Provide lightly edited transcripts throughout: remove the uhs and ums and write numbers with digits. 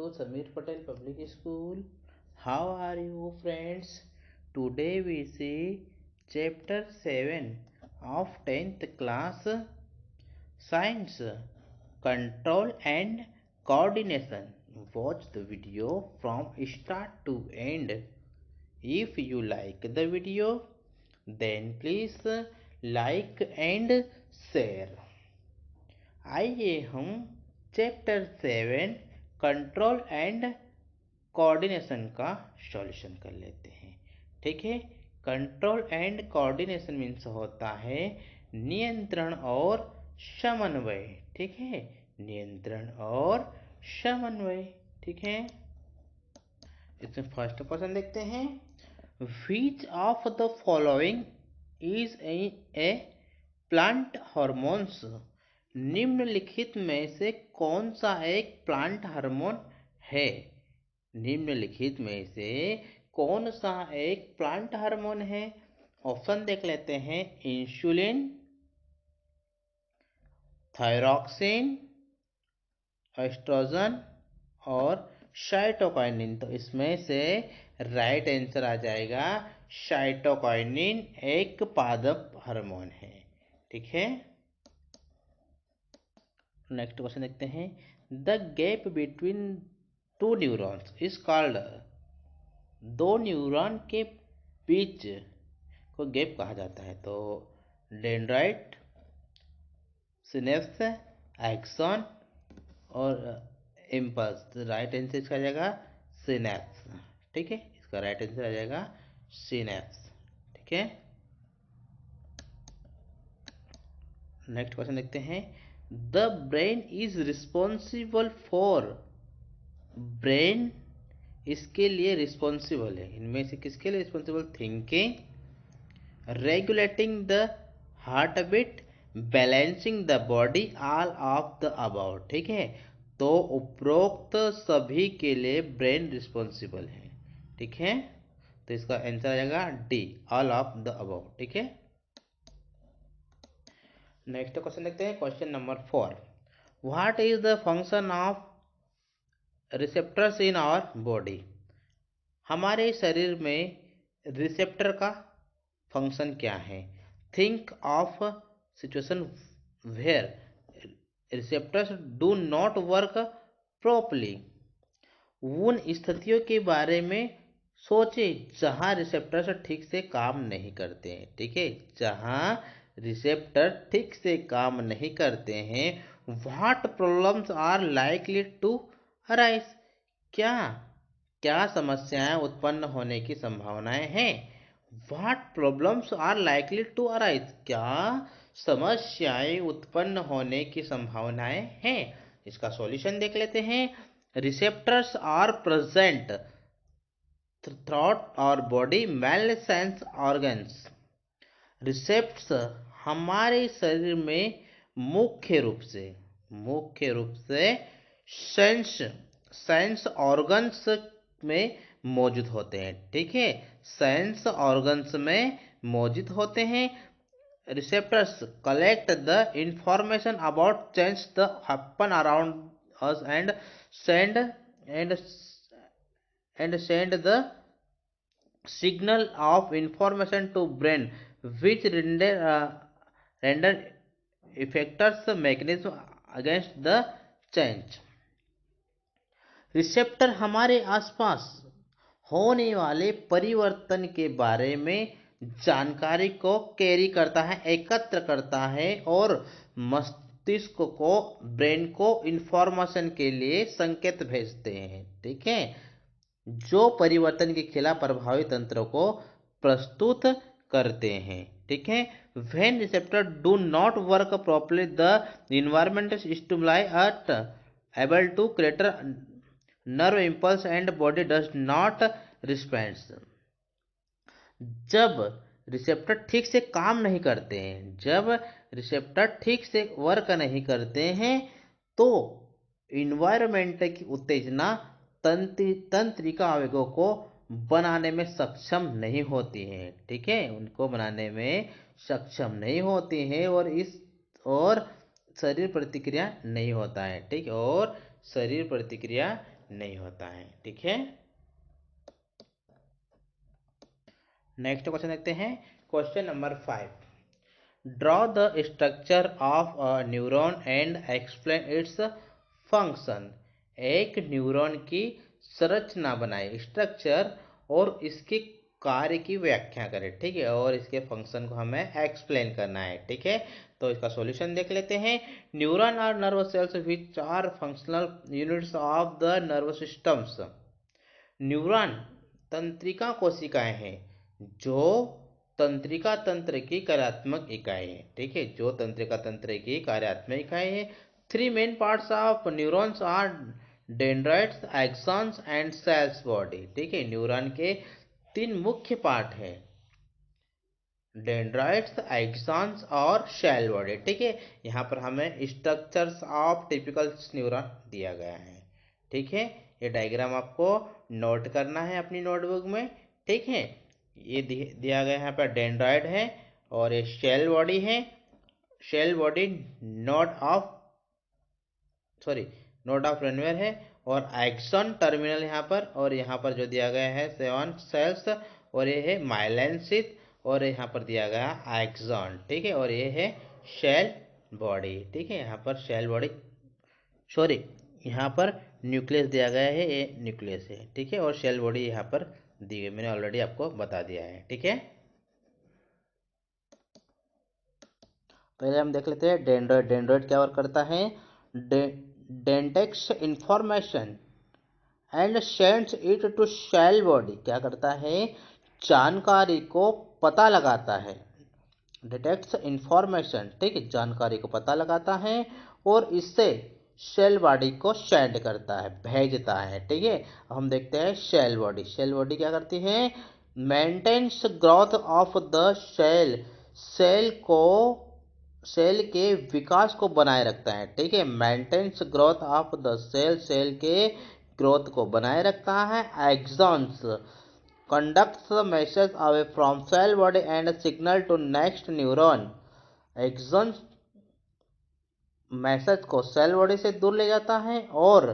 to Samir Patel Public School. How are you, friends? Today we see chapter 7 of 10th class Science, Control and Coordination. Watch the video from start to end. If you like the video, then please like and share. आइए हम chapter 7 control and coordination का solution कर लेते हैं। ठीक है, control and coordination means होता है नियंत्रण और समन्वय। ठीक है, नियंत्रण और समन्वय। ठीक है, इसमें फर्स्ट क्वेश्चन देखते हैं। Which of the following is a plant hormones? निम्नलिखित में से कौन सा एक प्लांट हार्मोन है? निम्नलिखित में से कौन सा एक प्लांट हार्मोन है? ऑप्शन देख लेते हैं। इंसुलिन, थायरॉक्सिन, एस्ट्रोजन और साइटोकाइनिन। तो इसमें से राइट आंसर आ जाएगा साइटोकाइनिन एक पादप हार्मोन है। ठीक है, नेक्स्ट क्वेश्चन देखते हैं। The gap between two neurons is called? दो न्यूरॉन के बीच को गैप कहा जाता है। तो डेंड्राइट, सिनेप्स, एक्सॉन और इम्पल्स। राइट आंसर इसका आ जाएगा सिनेप्स। ठीक है, इसका राइट आंसर आ जाएगा सिनेप्स। ठीक है, नेक्स्ट क्वेश्चन देखते हैं। The brain is responsible for? Brain इसके लिए रिस्पॉन्सिबल है। इनमें से किसके लिए responsible? Thinking, regulating the heart beat, balancing the body, all of the above. ठीक है, तो उपरोक्त सभी के लिए ब्रेन रिस्पॉन्सिबल है। ठीक है, तो इसका आंसर आ जाएगा D, all of the above. ठीक है, नेक्स्ट क्वेश्चन देखते हैं। Question number 4। What is the function of receptors in our body? हमारे शरीर में रिसेप्टर का फंक्शन क्या है? Think of situation where receptors do not work properly. उन स्थितियों के बारे में सोचे जहां रिसेप्टर्स ठीक से काम नहीं करते हैं। ठीक है, जहां रिसेप्टर ठीक से काम नहीं करते हैं। What problems are likely to arise? क्या क्या समस्याएं उत्पन्न होने की संभावनाएं हैं? What problems are likely to arise? क्या समस्याएं उत्पन्न होने की संभावनाएं हैं? इसका सॉल्यूशन देख लेते हैं। रिसेप्टर्स आर प्रेजेंट थ्रॉट और body mainly sense organs. Receptors हमारे शरीर में मुख्य रूप से सेंस ऑर्गन्स में मौजूद होते हैं। ठीक है, सेंस ऑर्गन्स में मौजूद होते हैं। Receptors collect the information about change the happen around us and send the signal of information to brain which render effectors mechanism against the change। Receptor हमारे आसपास होने वाले परिवर्तन के बारे में जानकारी को कैरी करता है, एकत्र करता है और मस्तिष्क को, ब्रेन को इंफॉर्मेशन के लिए संकेत भेजते हैं। ठीक है, जो परिवर्तन के खिलाफ प्रभावी तंत्र को प्रस्तुत करते हैं। ठीक है, when receptor do not work properly, the environmental stimuli are able to create nerve impulse and body does not responds। जब रिसेप्टर ठीक से काम नहीं करते हैं, जब रिसेप्टर ठीक से वर्क नहीं करते हैं, तो इन्वायरमेंट की उत्तेजना तंत्रिका आवेगों को बनाने में सक्षम नहीं होती है। ठीक है, उनको बनाने में सक्षम नहीं होती है और शरीर प्रतिक्रिया नहीं होता है। ठीक, और शरीर प्रतिक्रिया नहीं होता है। ठीक है, नेक्स्ट क्वेश्चन देखते हैं। Question number 5, draw the structure of a neuron and explain its function. एक न्यूरॉन की संरचना बनाए, स्ट्रक्चर, और इसके कार्य की व्याख्या करें। ठीक है, और इसके फंक्शन को हमें एक्सप्लेन करना है। ठीक है, तो इसका सॉल्यूशन देख लेते हैं। Neuron are nerve cells which are functional units of the nerve systems. Neuron तंत्रिका कोशिकाएं हैं जो तंत्रिका तंत्र की कार्यात्मक इकाई है। ठीक है, जो तंत्रिका तंत्र की कार्यात्मक इकाई है। Three main parts of neurons are dendrites, axons and cells body. ठीक है, न्यूरॉन के तीन मुख्य पार्ट है, डेंड्राइट्स, एक्सॉन्स और सेल बॉडी। ठीक है, यहाँ पर हमें स्ट्रक्चर्स ऑफ टिपिकल न्यूरॉन दिया गया है। ठीक है, ये डायग्राम आपको नोट करना है अपनी नोटबुक में। ठीक है, ये दिया गया है, यहाँ पर डेंड्राइट है और ये सेल बॉडी है। Cell body node of node of Ranvier है, और एक्सॉन टर्मिनल यहाँ पर, और यहाँ पर जो दिया गया है 7 सेल्स, और ये है माइलिन शीथ, और यहाँ पर दिया गया एक्सॉन। ठीक है, और ये है सेल बॉडी। ठीक है, यहाँ पर सेल बॉडी यहाँ पर न्यूक्लियस दिया गया है, ये न्यूक्लियस है। ठीक है, और सेल बॉडी यहाँ पर दी गई, मैंने ऑलरेडी आपको बता दिया है। ठीक है, पहले हम देख लेते हैं डेंड्राइट। डेंड्राइट क्या वर्क करता है? Detects information and sends it to cell body. क्या करता है? जानकारी को पता लगाता है, डिटेक्ट्स इंफॉर्मेशन। ठीक है, जानकारी को पता लगाता है और इससे सेल बॉडी को सेंड करता है, भेजता है। ठीक है, हम देखते हैं सेल बॉडी। सेल बॉडी क्या करती है? Maintains growth of the cell. Cell को सेल के विकास को बनाए रखता है। ठीक है, maintains growth of the cell, cell के ग्रोथ को बनाए रखता है। Axons conducts the message away from cell body and signal to next neuron. Axon message को सेल बॉडी से दूर ले जाता है और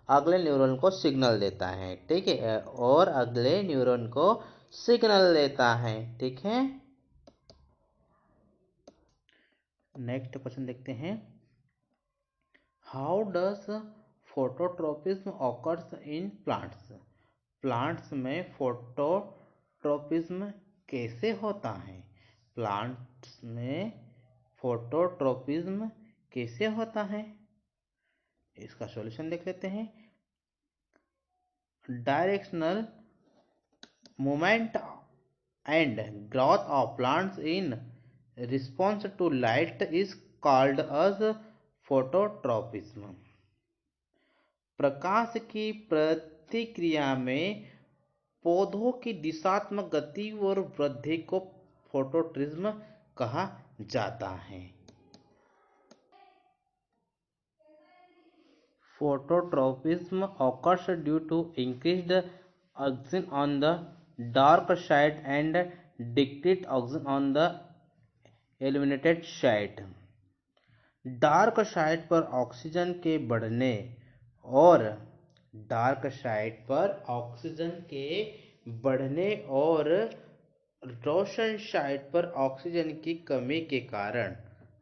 अगले न्यूरॉन को सिग्नल देता है। ठीक है, और अगले न्यूरॉन को सिग्नल देता है। ठीक है, नेक्स्ट क्वेश्चन देखते हैं। How does phototropism occurs in plants. Plants में फोटोट्रोपिज्म कैसे होता है? प्लांट्स में फोटोट्रोपिज्म कैसे होता है, इसका सॉल्यूशन देख लेते हैं। Directional movement and growth of plants in response to light is called as phototropism. प्रकाश की प्रतिक्रिया में पौधों की दिशात्मक गति और वृद्धि को फोटोट्रिज्म कहा जाता है। Phototropism occurs due to increased oxygen on the dark side and decreased oxygen on the illuminated side। Dark side पर ऑक्सीजन के बढ़ने और डार्क साइड पर ऑक्सीजन के बढ़ने और रोशन साइड पर ऑक्सीजन की कमी के कारण,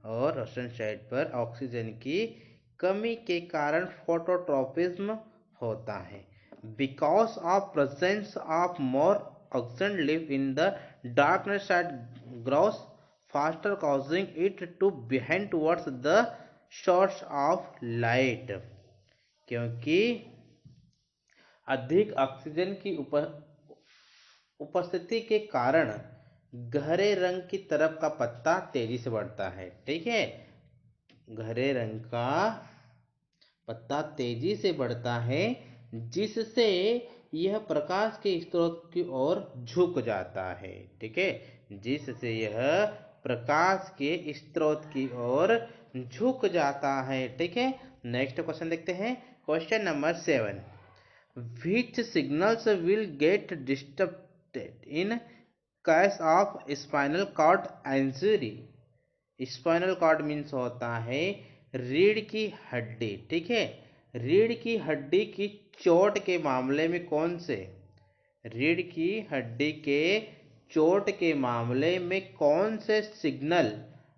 और रोशन साइड पर ऑक्सीजन की कमी के कारण फोटोट्रोपिज्म होता है। Because of presence of more oxygen live in the darkness side grows faster causing it to bend towards the source of light। क्योंकि अधिक ऑक्सीजन की उपस्थिति के कारण गहरे रंग की तरफ का पत्ता तेजी से बढ़ता है। ठीक है, गहरे रंग का पत्ता तेजी से बढ़ता है, जिससे यह प्रकाश के स्रोत की ओर झुक जाता है। ठीक है, जिससे यह प्रकाश के स्रोत की ओर झुक जाता है। ठीक है, नेक्स्ट क्वेश्चन देखते हैं। Question number 7, which signals will get disturbed in case of spinal cord injury। Spinal cord means होता है रीढ़ की हड्डी। ठीक है, रीढ़ की हड्डी की चोट के मामले में कौन से रीढ़ की हड्डी के चोट के मामले में कौन से सिग्नल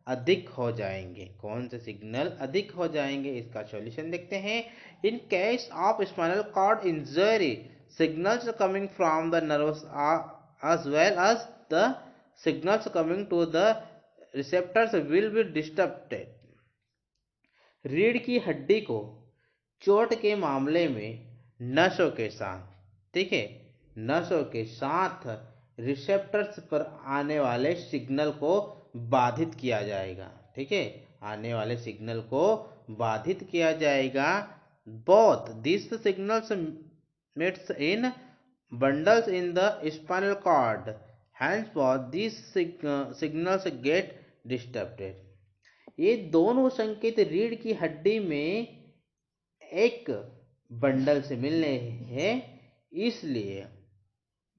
अधिक हो जाएंगे इसका सॉल्यूशन देखते हैं। In case of spinal cord injury signals coming from the nerves as well as the signals coming to the receptors will be disrupted। रीढ़ की हड्डी को चोट के मामले में नसों के साथ, ठीक है, नसों के साथ रिसेप्टर्स पर आने वाले सिग्नल को बाधित किया जाएगा, ठीक है, आने वाले सिग्नल को बाधित किया जाएगा। Both this signals meets in bundles in the spinal cord, henceforth these signals get disrupted। ये दोनों संकेत रीढ़ की हड्डी में एक बंडल से मिल रहे हैं,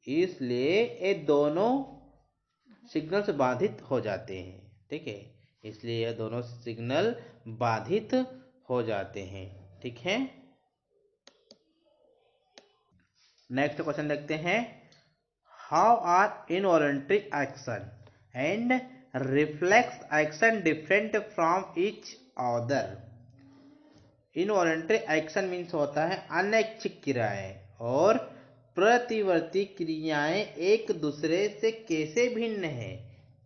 इसलिए ये दोनों सिग्नल से बाधित हो जाते हैं, ठीक है, इसलिए ये दोनों सिग्नल बाधित हो जाते हैं, ठीक है। नेक्स्ट क्वेश्चन देखते हैं। How are involuntary action and reflex action different from each other. Involuntary action means होता है अनैच्छिक क्रियाएं और प्रतिवर्ती क्रियाएं एक दूसरे से कैसे भिन्न है,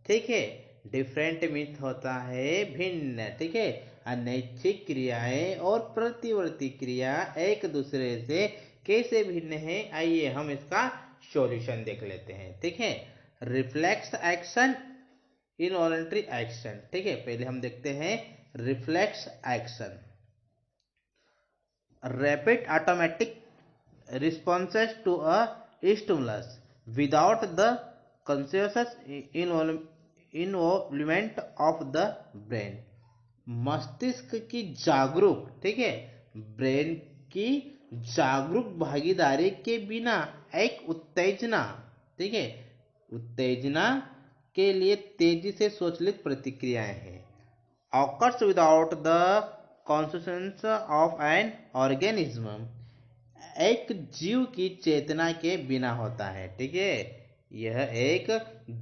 ठीक है। डिफरेंट मीन्स होता है भिन्न, ठीक है। अनैच्छिक क्रियाएं और प्रतिवर्ती क्रिया एक दूसरे से कैसे भिन्न है, आइए हम इसका सॉल्यूशन देख लेते हैं, ठीक है। रिफ्लेक्स एक्शन, इनवॉलंटरी एक्शन, ठीक है। पहले हम देखते हैं reflex action. Rapid automatic responses to a stimulus without the conscious involvement of the brain. मस्तिष्क की जागरूक, ठीक है, ब्रेन की जागरूक भागीदारी के बिना एक उत्तेजना, ठीक है, उत्तेजना के लिए तेजी से स्वचालित प्रतिक्रियाएं हैं। Occurs without the consciousness of an organism, एक जीव की चेतना के बिना होता है, ठीक है, यह एक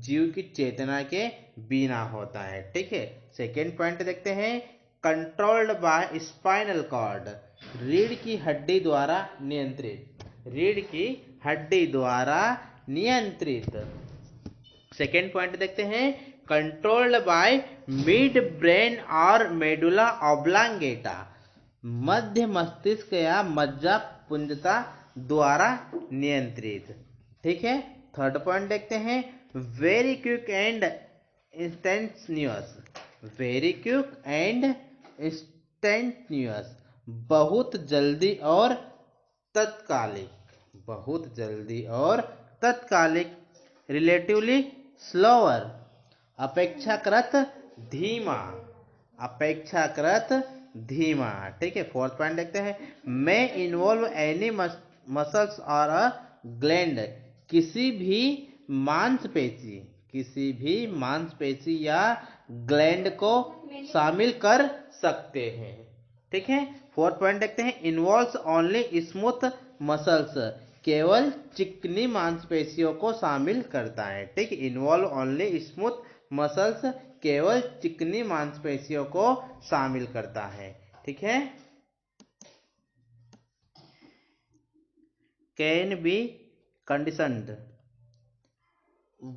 जीव की चेतना के बिना होता है, ठीक है। सेकेंड पॉइंट देखते हैं। कंट्रोल्ड बाय स्पाइनल कॉर्ड, रीढ़ की हड्डी द्वारा नियंत्रित, रीढ़ की हड्डी द्वारा नियंत्रित। सेकेंड पॉइंट देखते हैं। कंट्रोल्ड बाय मिड ब्रेन और मेडुला ऑब्लांगेटा, मध्य मस्तिष्क या मज्जा पुंजता द्वारा नियंत्रित, ठीक है। थर्ड पॉइंट देखते हैं। Very quick and instantaneous, very quick and instantaneous, बहुत जल्दी और तत्कालिक, बहुत जल्दी और तत्कालिक। रिलेटिवली स्लोअर, अपेक्षाकृत धीमा, अपेक्षाकृत धीमा, ठीक है। फोर्थ पॉइंट देखते हैं। मे इन्वॉल्व एनी मसल्स और अ ग्लैंड, किसी भी मांसपेशी, किसी भी मांसपेशी या ग्लैंड को शामिल कर सकते हैं, ठीक है। फोर्थ पॉइंट देखते हैं। इन्वॉल्व्स ओनली स्मूथ मसल्स, केवल चिकनी मांसपेशियों को शामिल करता है, ठीक है। इन्वॉल्व ओनली स्मूथ मसल्स, केवल चिकनी मांसपेशियों को शामिल करता है, ठीक है। कैन बी कंडीशनड,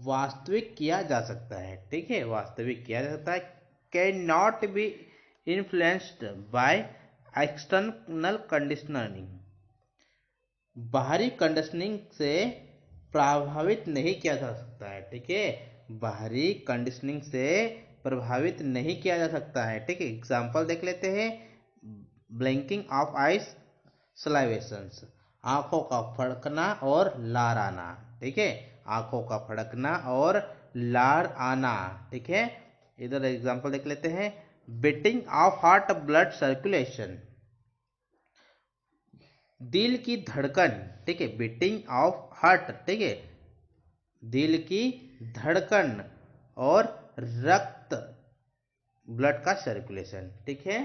वास्तविक किया जा सकता है, ठीक है, वास्तविक किया जा सकता है। Can not be influenced by external conditioning, बाहरी कंडीशनिंग से प्रभावित नहीं किया जा सकता है, ठीक है, बाहरी कंडीशनिंग से प्रभावित नहीं किया जा सकता है, ठीक है। एग्जाम्पल देख लेते हैं। ब्लिंकिंग ऑफ आइस, सलाइवेशंस, आंखों का फड़कना और लार आना, ठीक है, आंखों का फड़कना और लार आना, ठीक है। इधर एग्जाम्पल देख लेते हैं। Beating of heart, blood circulation, दिल की धड़कन, ठीक है, बीटिंग ऑफ हार्ट, ठीक है, दिल की धड़कन और रक्त, ब्लड का सर्कुलेशन, ठीक है।